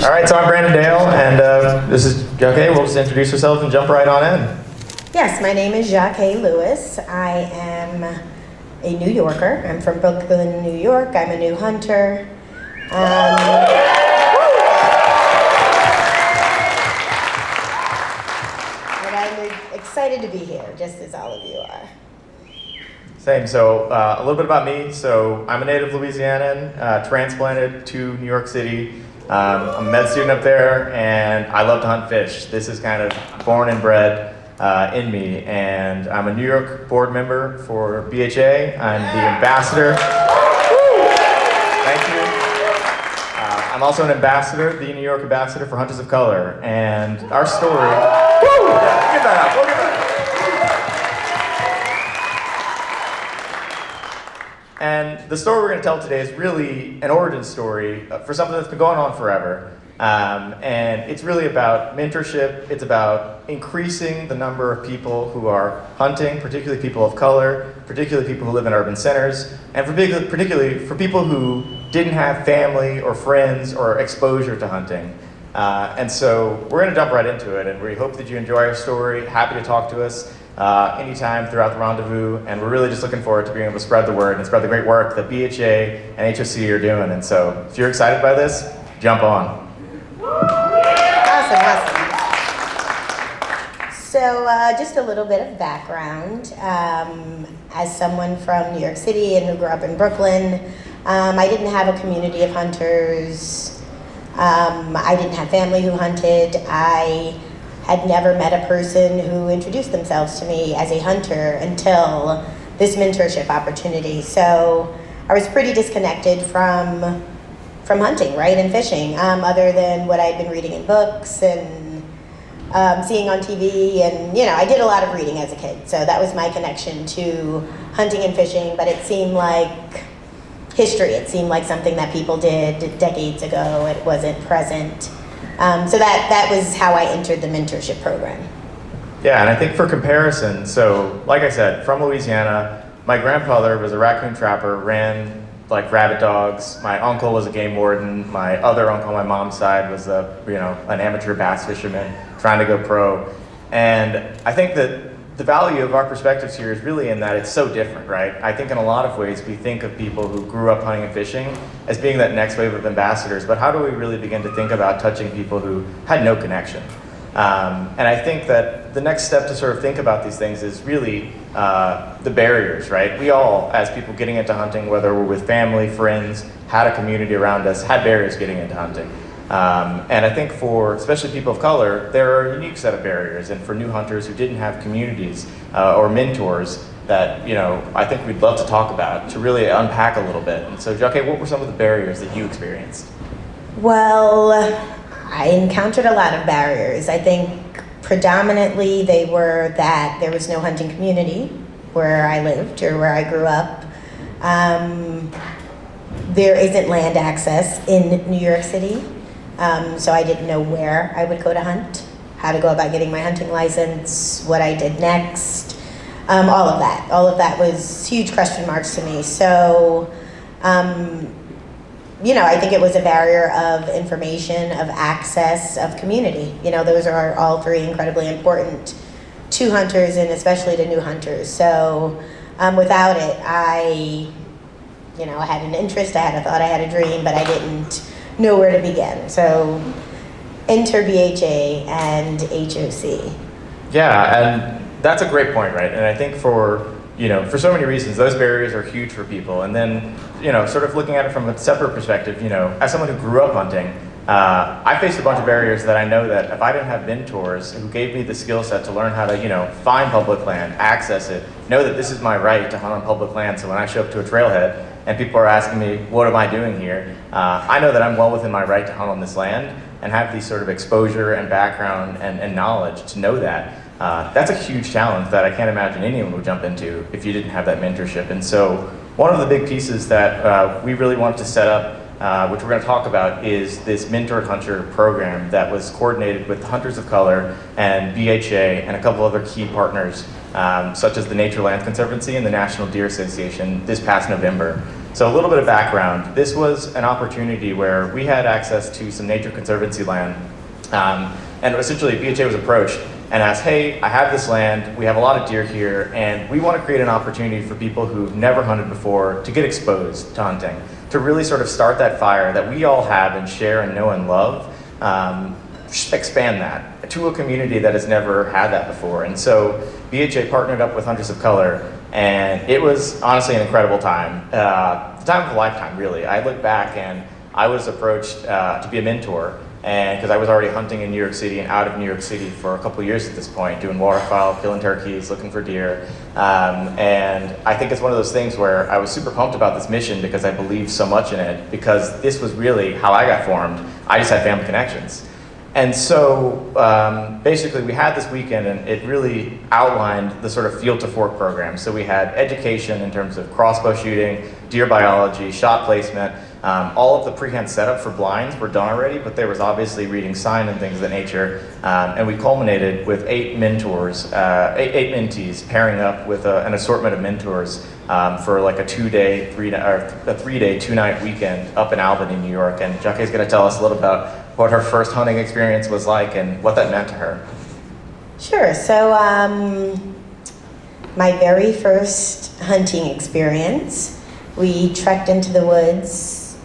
All right, so I'm Brandon Dale, and this is Zsakee. We'll just introduce ourselves and jump right on in. Yes, my name is Zsakee Lewis. I am a New Yorker. I'm from Brooklyn, New York. I'm a new hunter. And I'm excited to be here, just as all of you are. Same. So a little bit about me. So I'm a native Louisianan, transplanted to New York City. I'm a med student up there, and I love to hunt fish. This is kind of born and bred in me, and I'm a New York board member for BHA. I'm the ambassador. Thank you. I'm also an ambassador, the New York ambassador for Hunters of Color, and our story. Get that out. We'll get that out. And the story we're going to tell today is really an origin story for something that's been going on forever. And it's really about mentorship. It's about increasing the number of people who are hunting, particularly people of color, particularly people who live in urban centers, and particularly for people who didn't have family or friends or exposure to hunting. And so we're going to jump right into it, and we hope that you enjoy our story. Happy to talk to us anytime throughout the rendezvous, and we're really just looking forward to being able to spread the word and spread the great work that BHA and HOC are doing. And so if you're excited by this, jump on. Awesome. So just a little bit of background. As someone from New York City and who grew up in Brooklyn, I didn't have a community of hunters. I didn't have family who hunted. I had never met a person who introduced themselves to me as a hunter until this mentorship opportunity. So I was pretty disconnected from hunting, right, and fishing, other than what I'd been reading in books and seeing on TV. And, I did a lot of reading as a kid. So that was my connection to hunting and fishing. But it seemed like history. It seemed like something that people did decades ago. It wasn't present. So that was how I entered the mentorship program. Yeah, and I think for comparison, so like I said, from Louisiana, my grandfather was a raccoon trapper, ran like rabbit dogs. My uncle was a game warden. My other uncle on my mom's side was an amateur bass fisherman trying to go pro. And I think that the value of our perspectives here is really in that it's so different, right? I think in a lot of ways we think of people who grew up hunting and fishing as being that next wave of ambassadors, but how do we really begin to think about touching people who had no connection? And I think that the next step to sort of think about these things is really the barriers, right? We all, as people getting into hunting, whether we're with family, friends, had a community around us, had barriers getting into hunting. And I think for especially people of color, there are a unique set of barriers. And for new hunters who didn't have communities or mentors that I think we'd love to talk about to really unpack a little bit. And so, Zsakee, what were some of the barriers that you experienced? Well, I encountered a lot of barriers. I think predominantly they were that there was no hunting community where I lived or where I grew up. There isn't land access in New York City. So I didn't know where I would go to hunt, how to go about getting my hunting license, what I did next, all of that was huge question marks to me. So, I think it was a barrier of information, of access, of community. Those are all three incredibly important to hunters and especially to new hunters. So without it, I had an interest, I had a thought, I had a dream, but I didn't know where to begin. So enter BHA and HOC. Yeah, and that's a great point, right? And I think for so many reasons, those barriers are huge for people. And then, sort of looking at it from a separate perspective, as someone who grew up hunting, I faced a bunch of barriers that I know that if I didn't have mentors who gave me the skill set to learn how to, find public land, access it, know that this is my right to hunt on public land. So when I show up to a trailhead and people are asking me, what am I doing here? I know that I'm well within my right to hunt on this land and have these sort of exposure and background and knowledge to know that. That's a huge challenge that I can't imagine anyone would jump into if you didn't have that mentorship. And so one of the big pieces that we really wanted to set up, which we're going to talk about, is this Mentored Hunter program that was coordinated with Hunters of Color and BHA and a couple other key partners, such as the Nature Land Conservancy and the National Deer Association this past November. So a little bit of background. This was an opportunity where we had access to some nature conservancy land. And essentially BHA was approached and asked, hey, I have this land, we have a lot of deer here, and we want to create an opportunity for people who've never hunted before to get exposed to hunting, to really sort of start that fire that we all have and share and know and love, expand that to a community that has never had that before. And so BHA partnered up with Hunters of Color, and it was honestly an incredible time. The time of a lifetime, really. I look back and I was approached to be a mentor, and because I was already hunting in New York City and out of New York City for a couple of years at this point, doing waterfowl, killing turkeys, looking for deer. And I think it's one of those things where I was super pumped about this mission because I believed so much in it, because this was really how I got formed. I just had family connections. And so basically we had this weekend, and it really outlined the sort of field to fork program. So we had education in terms of crossbow shooting, deer biology, shot placement. All of the pre-hand setup for blinds were done already, but there was obviously reading sign and things of that nature. And we culminated with 8 mentors, eight mentees pairing up with an assortment of mentors for like a 2-day, 3-day, 2-night weekend up in Albany, New York. And Zsakee's going to tell us a little about what her first hunting experience was like and what that meant to her. Sure. So my very first hunting experience, we trekked into the woods,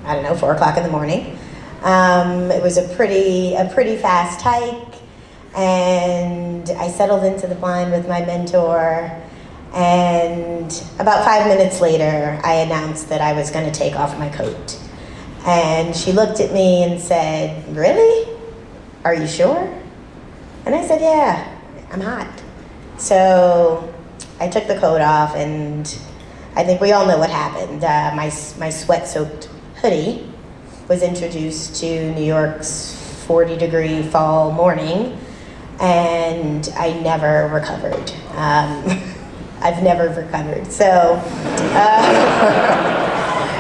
I don't know, 4 o'clock in the morning. It was a pretty fast hike, and I settled into the blind with my mentor, and about 5 minutes later, I announced that I was going to take off my coat. And she looked at me and said, "Really? Are you sure?" And I said, "Yeah, I'm hot." So I took the coat off, and I think we all know what happened. My sweat-soaked hoodie was introduced to New York's 40-degree fall morning, and I never recovered. I've never recovered. So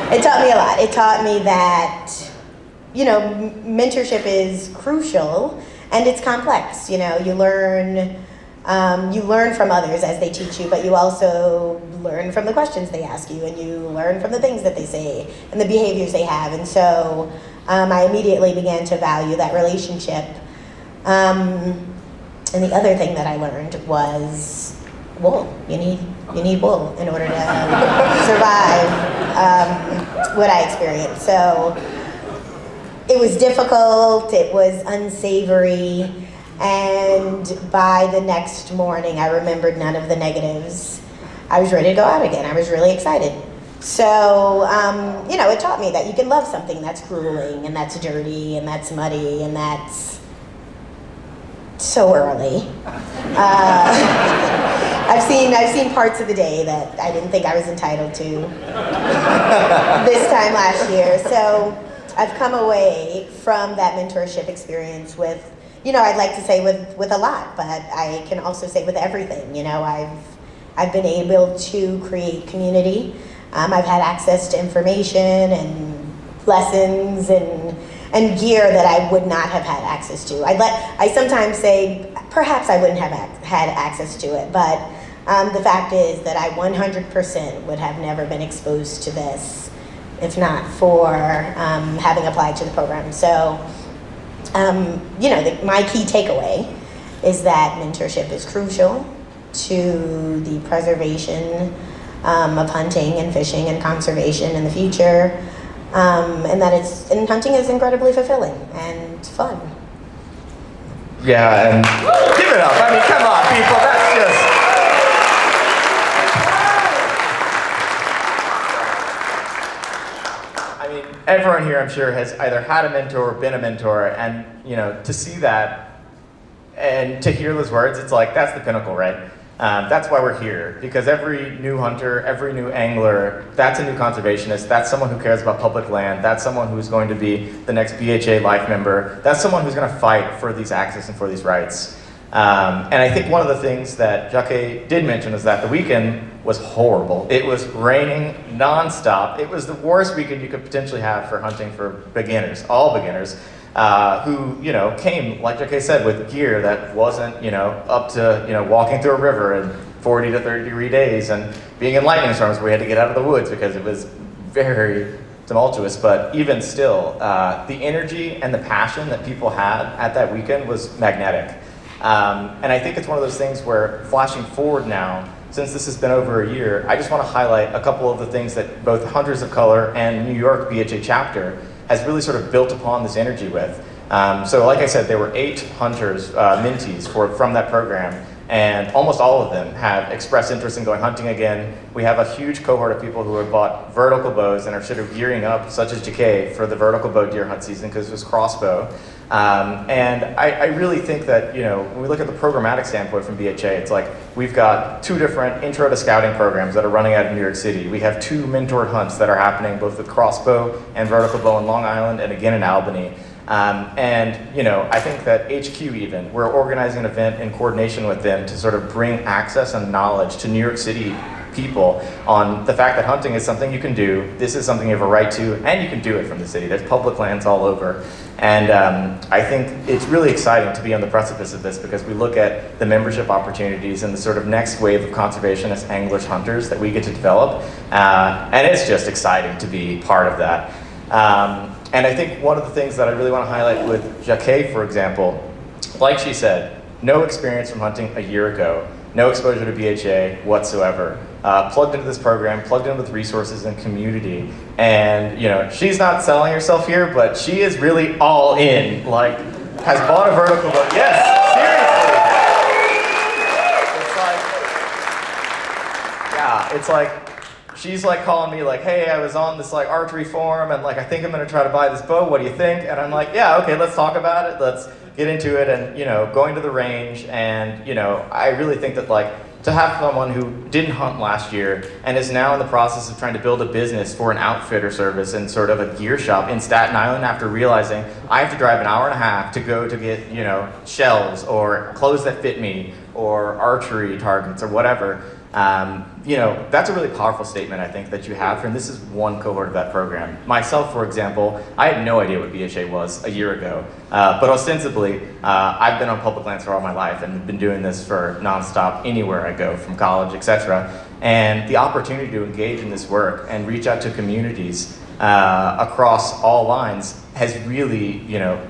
it taught me a lot. It taught me that, mentorship is crucial, and it's complex. You learn from others as they teach you, but you also learn from the questions they ask you, and you learn from the things that they say and the behaviors they have. And so I immediately began to value that relationship. And the other thing that I learned was wool. You need wool in order to survive what I experienced. So it was difficult, it was unsavory, and by the next morning I remembered none of the negatives. I was ready to go out again. I was really excited. So, it taught me that you can love something that's grueling, and that's dirty, and that's muddy, and that's so early. I've seen parts of the day that I didn't think I was entitled to this time last year. So I've come away from that mentorship experience with, I'd like to say with a lot, but I can also say with everything. I've been able to create community. I've had access to information and lessons and gear that I would not have had access to. I sometimes say perhaps I wouldn't have had access to it, but the fact is that I 100% would have never been exposed to this if not for having applied to the program. So, my key takeaway is that mentorship is crucial to the preservation of hunting and fishing and conservation in the future. And hunting is incredibly fulfilling and fun. Yeah, and give it up. I mean, come on, people. That's just. I mean, everyone here, I'm sure, has either had a mentor or been a mentor, and to see that and to hear those words, it's like that's the pinnacle, right? That's why we're here, because every new hunter, every new angler, that's a new conservationist, that's someone who cares about public land, that's someone who's going to be the next BHA life member, that's someone who's going to fight for these access and for these rights. And I think one of the things that Zsakee did mention is that the weekend was horrible. It was raining nonstop. It was the worst weekend you could potentially have for hunting for beginners, all beginners. Who came, like Zsakee said, with gear that wasn't up to walking through a river in 40 to 30 degree days and being in lightning storms where we had to get out of the woods because it was very tumultuous, but even still, the energy and the passion that people had at that weekend was magnetic. And I think it's one of those things where, flashing forward now, since this has been over a year, I just want to highlight a couple of the things that both Hunters of Color and New York BHA chapter has really sort of built upon this energy with. So like I said, there were 8 hunters, mentees from that program, and almost all of them have expressed interest in going hunting again. We have a huge cohort of people who have bought vertical bows and are sort of gearing up, such as Zsakee, for the vertical bow deer hunt season because it was crossbow. And I really think that, when we look at the programmatic standpoint from BHA, it's like we've got 2 different intro to scouting programs that are running out of New York City. We have 2 mentored hunts that are happening both with crossbow and vertical bow in Long Island and again in Albany. I think that HQ even, we're organizing an event in coordination with them to sort of bring access and knowledge to New York City people on the fact that hunting is something you can do, this is something you have a right to, and you can do it from the city. There's public lands all over. And I think it's really exciting to be on the precipice of this because we look at the membership opportunities and the sort of next wave of conservationist anglers, hunters that we get to develop. And it's just exciting to be part of that. And I think one of the things that I really want to highlight with Zsakee, for example, like she said, no experience from hunting a year ago, no exposure to BHA whatsoever. Plugged into this program, plugged in with resources and community. And, she's not selling herself here, but she is really all in, has bought a vertical bow. Yes, seriously. It's like, she's calling me hey, I was on this archery forum and I think I'm gonna try to buy this bow, what do you think? And I'm like, yeah, okay, let's talk about it, let's get into it. And going to the range, and I really think that to have someone who didn't hunt last year and is now in the process of trying to build a business for an outfitter service and sort of a gear shop in Staten Island after realizing I have to drive an hour and a half to go to get shells or clothes that fit me or archery targets or whatever. That's a really powerful statement, I think, that you have, and this is one cohort of that program. Myself, for example, I had no idea what BHA was a year ago, but ostensibly, I've been on public lands for all my life and been doing this for nonstop anywhere I go, from college, etc. And the opportunity to engage in this work and reach out to communities across all lines has really,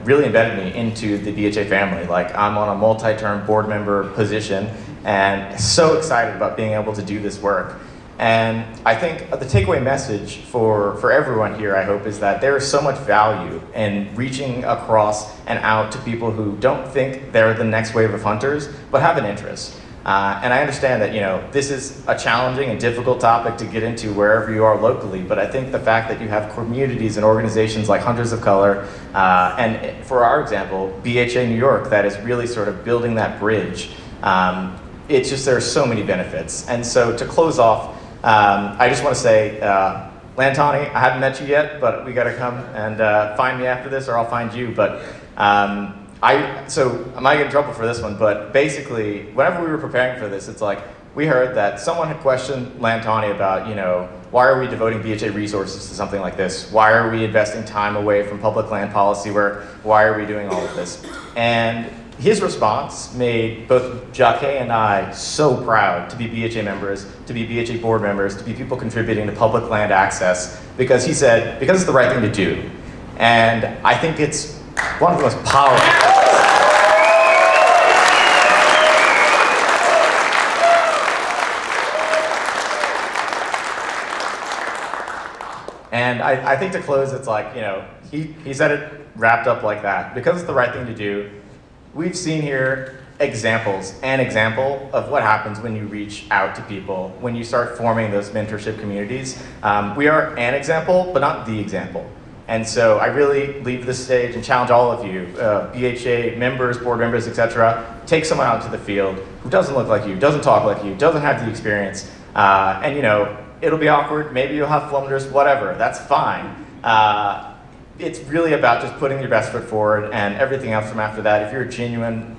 really embedded me into the BHA family. I'm on a multi-term board member position, and so excited about being able to do this work. And I think the takeaway message for everyone here, I hope, is that there is so much value in reaching across and out to people who don't think they're the next wave of hunters, but have an interest. And I understand that, this is a challenging and difficult topic to get into wherever you are locally, but I think the fact that you have communities and organizations like Hunters of Color, and for our example, BHA New York, that is really sort of building that bridge. It's just, there are so many benefits. And so to close off, I just want to say, Lantani, I haven't met you yet, but we got to come and find me after this, or I'll find you. But so I might get in trouble for this one, but basically, whenever we were preparing for this, it's we heard that someone had questioned Lantani about, why are we devoting BHA resources to something like this? Why are we investing time away from public land policy work? Why are we doing all of this? And his response made both Zsakee and I so proud to be BHA members, to be BHA board members, to be people contributing to public land access, because he said, because it's the right thing to do. And I think it's one of the most powerful. And I think to close, it's he said it wrapped up like that. Because it's the right thing to do, we've seen here an example of what happens when you reach out to people, when you start forming those mentorship communities. We are an example, but not the example. And so I really leave this stage and challenge all of you, BHA members, board members, etc. Take someone out to the field who doesn't look like you, doesn't talk like you, doesn't have the experience, and it'll be awkward, maybe you'll have flunders, whatever, that's fine. It's really about just putting your best foot forward, and everything else from after that, if you're a genuine,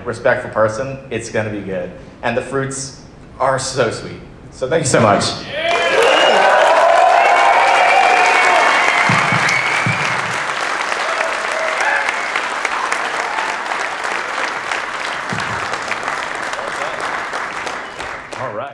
respectful person, it's gonna be good. And the fruits are so sweet. So thank you so much.